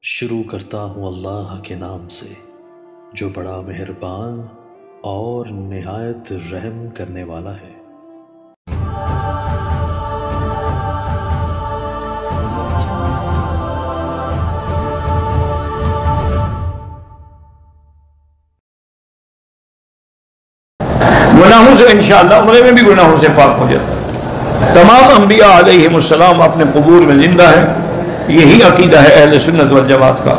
شروع کرتا ہوں اللہ کے نام سے جو بڑا مہربان اور نہایت رحم کرنے والا ہے۔ گناہوں سے انشاءاللہ عمرے میں بھی گناہوں سے پاک ہو جاتا ہے۔ تمام انبیاء علیہم السلام اپنے قبور میں زندہ ہیں، یہی عقیدہ ہے اہل سنت والجماعت کا۔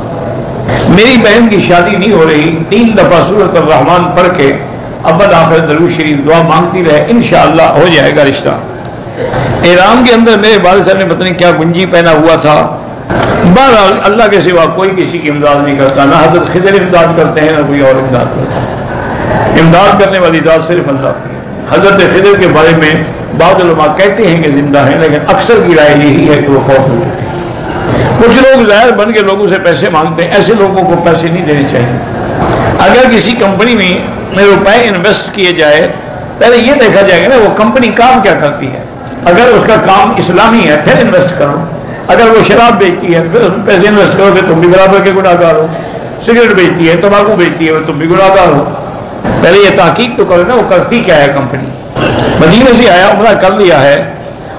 میری بہن کی شادی نہیں ہو رہی، 3 دفعہ سورۃ الرحمن پڑھ کے اول آخر درود شریف دعا مانگتی رہے، انشاءاللہ ہو جائے گا رشتہ۔ احرام کے اندر میرے والد صاحب نے پتہ نہیں کیا گنجی پہنا ہوا تھا۔ بہرحال اللہ کے سوا کوئی کسی کی امداد نہیں کرتا، نہ حضرت خضر امداد کرتے ہیں نہ کوئی اور امداد کرتا ہے۔ امداد کرنے والی ذات صرف اللہ کی۔ حضرت خضر کے بارے میں بعض علماء کہتے ہیں کہ زندہ ہیں، لیکن اکثر کی رائے یہی ہے کہ وہ فوت ہو چکے ہیں۔ کچھ لوگ ظاہر بن کے لوگوں سے پیسے مانگتے ہیں، ایسے لوگوں کو پیسے نہیں دینے چاہیے۔ اگر کسی کمپنی میں روپے انویسٹ کیے جائے، پہلے یہ دیکھا جائے گا نا وہ کمپنی کام کیا کرتی ہے۔ اگر اس کا کام اسلامی ہے پھر انویسٹ کرو، اگر وہ شراب بیچتی ہے پھر اس میں پیسے انویسٹ کرو کہ تم بھی برابر کے گناہ گار ہو۔ سگریٹ بیچتی ہے، تمباکو بیچتی ہے، تم بھی گناہ گار ہو۔ پہلے یہ تحقیق تو کرو نا وہ کرتی کیا ہے کمپنی۔ مدینے سے آیا، عمرہ کر لیا ہے،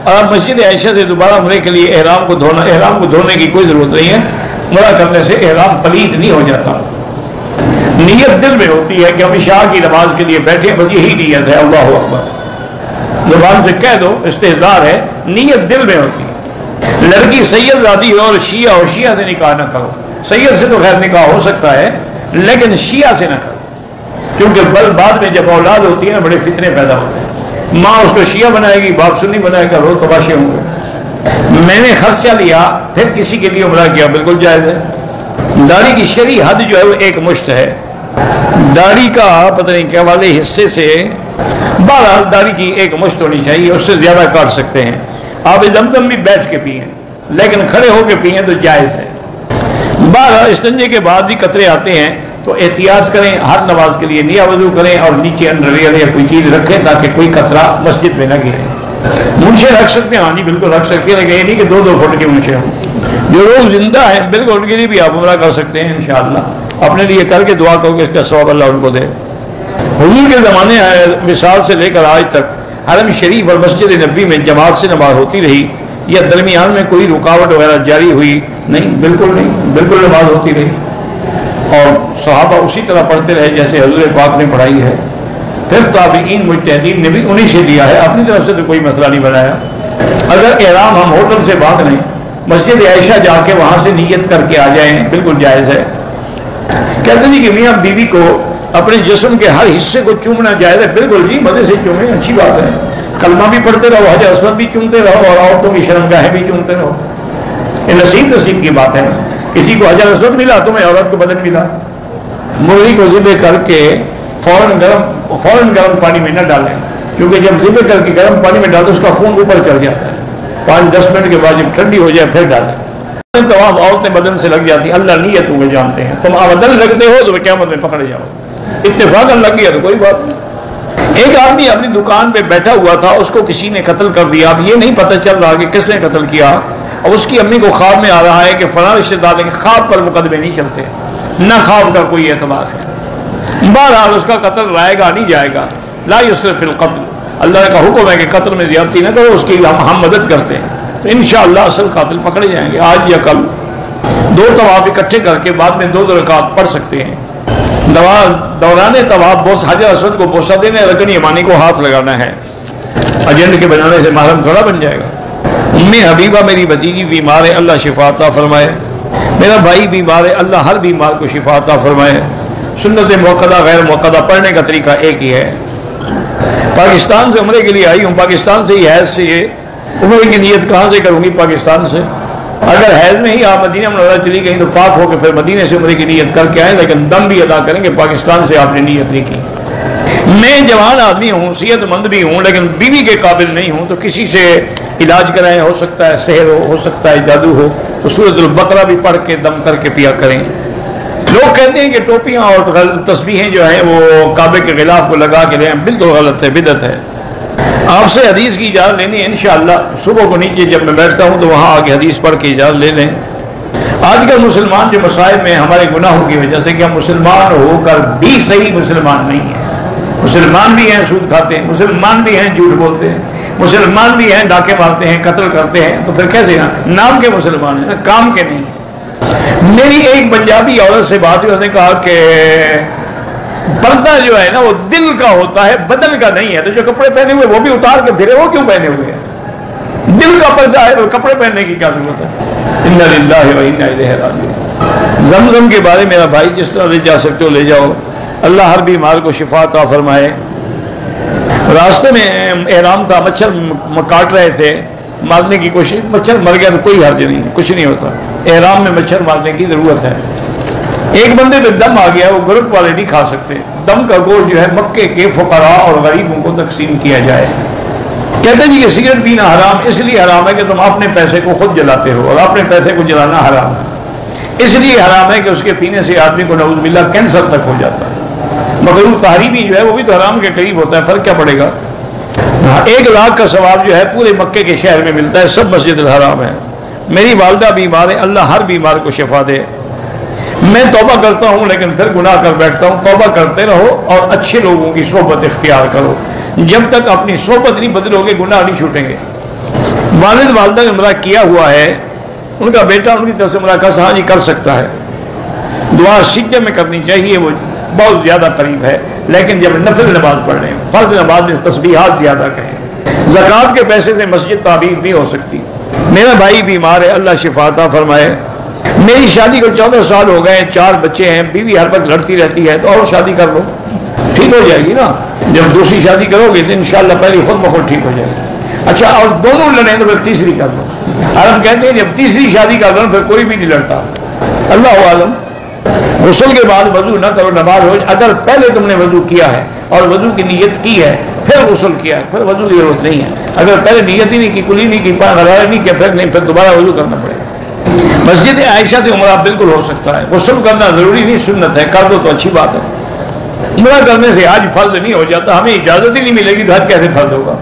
اور اب مسجد عائشہ سے دوبارہ عمرے کے لیے احرام کو دھونے کی کوئی ضرورت نہیں ہے۔ عمرہ کرنے سے احرام پلید نہیں ہو جاتا۔ نیت دل میں ہوتی ہے کہ ہم عشاء کی نماز کے لیے بیٹھے، بس یہی نیت ہے، اللہ اکبر۔ زبان سے کہہ دو استحضار ہے، نیت دل میں ہوتی ہے۔ لڑکی سید زادی ہو اور شیعہ سے نکاح نہ کرو۔ سید سے تو خیر نکاح ہو سکتا ہے لیکن شیعہ سے نہ کرو، کیونکہ بعد میں جب اولاد ہوتی ہے نا بڑے فتنے پیدا ہوتے ہیں۔ ماں اس کو شیعہ بنائے گی، باپ سنی بنائے گا، روز تباشے ہوں گے۔ میں نے خرچہ لیا پھر کسی کے لیے عمرہ کیا، بالکل جائز ہے۔ داڑھی کی شرعی حد جو ہے وہ 1 مشت ہے۔ داڑھی کا پتہ نہیں کیا والے حصے سے 12 داڑھی کی 1 مشت ہونی چاہیے، اس سے زیادہ کاٹ سکتے ہیں۔ آپ زمزم بھی بیٹھ کے پئیں لیکن کھڑے ہو کے پئیں تو جائز ہے۔ 12 استنجے کے بعد بھی قطرے آتے ہیں تو احتیاط کریں، ہر نماز کے لیے نیا وضو کریں اور نیچے انڈر یا کوئی چیز رکھیں تاکہ کوئی قطرہ مسجد میں نہ گرے۔ منشے رکھ سکتے ہیں، ہاں جی بالکل رکھ سکتے ہیں، لیکن یہ نہیں کہ 2 فٹ کے منشے ہوں۔ جو لوگ زندہ ہیں بالکل ان کے لیے بھی آپ عمرہ کر سکتے ہیں انشاءاللہ۔ اپنے لیے کر کے دعا کرو کہ اس کا ثواب اللہ ان کو دے۔ حضور کے زمانے مثال سے لے کر آج تک حرم شریف اور مسجد نبی میں جماعت سے نماز ہوتی رہی یا درمیان میں کوئی رکاوٹ وغیرہ جاری ہوئی؟ نہیں، بالکل نہیں، بالکل نماز ہوتی رہی اور صحابہ اسی طرح پڑھتے رہے جیسے حضور پاک نے پڑھائی ہے۔ پھر تابعین مجتہدین نے بھی انہی سے لیا ہے، اپنی طرف سے تو کوئی مسئلہ نہیں بنایا۔ اگر احرام ہم ہوٹل سے باندھ لیں، مسجد عائشہ جا کے وہاں سے نیت کر کے آ جائیں، بالکل جائز ہے۔ کہتے ہیں کہ میاں بیوی کو اپنے جسم کے ہر حصے کو چومنا جائز ہے، بالکل جی مزے سے چومیں، اچھی بات ہے۔ کلمہ بھی پڑھتے رہو، حجر اسود بھی چومتے رہو اور عورتوں کی شرمگاہیں بھی چومتے رہو۔ یہ نصیب کی بات ہے۔ کسی کو حجر اسود ملا، تمہیں عورت کو بدن ملا۔ مرغی کو ذبح کر کے فوراً گرم پانی میں نہ ڈالیں، کیونکہ جب ذبح کر کے گرم پانی میں ڈالتے اس کا خون اوپر چڑھ جاتا ہے۔ 5-10 منٹ کے بعد جب ٹھنڈی ہو جائے پھر ڈالیں۔ تمام عورتیں بدن سے لگ جاتی ہیں، اللہ نیتوں میں جانتے ہیں۔ تم بدن لگتے ہو تو قیامت میں پکڑے جاؤ۔ اتفاقاً لگ گیا تو کوئی بات نہیں۔ ایک آدمی اپنی دکان پہ بیٹھا ہوا تھا، اس کو کسی نے قتل کر دیا۔ اب یہ نہیں پتہ چل رہا کہ کس نے قتل کیا، اور اس کی امی کو خواب میں آ رہا ہے کہ فلاں رشتہ دار کے خواب پر مقدمے نہیں چلتے، نہ خواب کا کوئی اعتبار ہے۔ بہرحال اس کا قتل رائے گا نہیں جائے گا۔ لا یسرف فی القتل، اللہ کا حکم ہے کہ قتل میں زیادتی نہ کرو، اس کی ہم مدد کرتے ہیں تو انشاءاللہ اصل قاتل پکڑے جائیں گے۔ آج یا کل 2 طواف اکٹھے کر کے بعد میں 2 رکعت پڑھ سکتے ہیں۔ دوران طواف حجر اسود کو بوسہ دینا، رکن یمانی کو ہاتھ لگانا ہے۔ ایجنٹ کے بنانے سے محرم تھوڑا بن جائے گا۔ حبیبہ میری بھتیجی بیمار ہے، اللہ شفا عطا فرمائے۔ میرا بھائی بیمار ہے، اللہ ہر بیمار کو شفا عطا فرمائے۔ سنت موقدہ غیر موقدہ پڑھنے کا طریقہ ایک ہی ہے۔ پاکستان سے عمرے کے لیے آئی ہوں، پاکستان سے ہی حیض سے عمرے کی نیت کہاں سے کروں گی؟ پاکستان سے۔ اگر حیض میں ہی آپ مدینہ منورہ چلی گئی تو پاک ہو کے پھر مدینے سے عمرے کی نیت کر کے آئیں، لیکن دم بھی ادا کریں گے، پاکستان سے آپ نے نیت نہیں کی۔ میں جوان آدمی ہوں، صحت مند بھی ہوں، لیکن بیوی کے قابل نہیں ہوں، تو کسی سے علاج کرائیں، ہو سکتا ہے سحر ہو سکتا ہے جادو ہو، تو سورۃ البقرہ بھی پڑھ کے دم کر کے پیا کریں۔ لوگ کہتے ہیں کہ ٹوپیاں اور تسبیحیں جو ہیں وہ کعبے کے غلاف کو لگا کے لیں، بالکل غلط ہے، بدعت ہے۔ آپ سے حدیث کی اجازت لینی ہے انشاءاللہ۔ صبح کو نیچے جب میں بیٹھتا ہوں تو وہاں آگے حدیث پڑھ کے اجازت لے لیں۔ آج کل مسلمان جو مسائل میں ہمارے گناہوں کی وجہ سے کہ ہم مسلمان ہو کر بھی صحیح مسلمان نہیں ہیں. مسلمان بھی ہیں سود کھاتے ہیں، مسلمان بھی ہیں جھوٹ بولتے ہیں، مسلمان بھی ہیں ڈاکے مارتے ہیں، قتل کرتے ہیں، تو پھر کیسے نام کے مسلمان ہیں، کام کے نہیں ہیں. میری ایک پنجابی عورت سے بات ہوئی، اس نے کہا کہ پردہ جو ہے نا وہ دل کا ہوتا ہے، بدن کا نہیں ہے. تو جو کپڑے پہنے ہوئے وہ بھی اتار کے پھرے، وہ کیوں پہنے ہوئے ہیں؟ دل کا پردہ ہے، کپڑے پہننے کی کیا ضرورت ہے؟ انا للہ و انا الیہ راجعون. زمزم کے بارے میرا بھائی جس طرح لے جا سکتے ہو لے جاؤ. اللہ ہر بیمار کو شفا عطا فرمائے. راستے میں احرام تھا، مچھر کاٹ رہے تھے، مارنے کی کوشش، مچھر مر گیا تو کوئی حرج نہیں، کچھ نہیں ہوتا. احرام میں مچھر مارنے کی ضرورت ہے. ایک بندے پہ دم آ گیا، وہ گروپ والے نہیں کھا سکتے. دم کا گوشت جو ہے مکے کے فقراء اور غریبوں کو تقسیم کیا جائے. کہتے ہیں جی کہ سگریٹ پینا حرام اس لیے حرام ہے کہ تم اپنے پیسے کو خود جلاتے ہو، اور اپنے پیسے کو جلانا حرام ہے. اس لیے حرام ہے کہ اس کے پینے سے آدمی کو نعوذ باللہ کینسر تک ہو جاتا ہے. مغرور تحریمی جو ہے وہ بھی تو حرام کے قریب ہوتا ہے، فرق کیا پڑے گا؟ 1,00,000 کا ثواب جو ہے پورے مکے کے شہر میں ملتا ہے. سب مسجد الحرام ہے. میری والدہ بیمار ہے، اللہ ہر بیمار کو شفا دے. میں توبہ کرتا ہوں لیکن پھر گناہ کر بیٹھتا ہوں. توبہ کرتے رہو اور اچھے لوگوں کی صحبت اختیار کرو. جب تک اپنی صحبت نہیں بدلو گے گناہ نہیں چھوٹیں گے. والد والدہ نے عمرہ کیا ہوا ہے، ان کا بیٹا ان کی طرف سے عمرہ کا ہاں جی کر سکتا ہے. دعا سجدے میں کرنی چاہیے، وہ بہت زیادہ قریب ہے. لیکن جب نفل نماز پڑھ رہے ہیں، فرض نماز میں تسبیحات زیادہ کریں. زکوٰۃ کے پیسے سے مسجد تعمیر نہیں ہو سکتی. میرا بھائی بیمار ہے، اللہ شفا عطا فرمائے. میری شادی کو 14 سال ہو گئے، 4 بچے ہیں، بیوی ہر وقت لڑتی رہتی ہے، تو اور شادی کر لو، ٹھیک ہو جائے گی نا. جب دوسری شادی کرو گے تو انشاءاللہ پہلی خود بخود ٹھیک ہو جائے گی. اچھا اور دونوں لڑیں تو پھر تیسری کر لو. اور ہم کہتے ہیں جب تیسری شادی کر لو پھر کوئی بھی نہیں لڑتا. اللہ عالم. غسل کے بعد وضو نہ کرو، نماز ہو. اگر پہلے تم نے وضو کیا ہے اور وضو کی نیت کی ہے پھر غسل کیا ہے، پھر وضو کی ضرورت نہیں ہے. اگر پہلے نیت ہی نہیں کی، کلی نہیں کی، غرارہ نہیں کیا، پھر دوبارہ وضو کرنا پڑے گا. مسجد عائشہ سے عمرہ بالکل ہو سکتا ہے. غسل کرنا ضروری نہیں، سنت ہے، کر دو تو اچھی بات ہے. عمرہ کرنے سے حج فرض نہیں ہو جاتا. ہمیں اجازت ہی نہیں ملے گی تو حج کیسے فرض ہوگا؟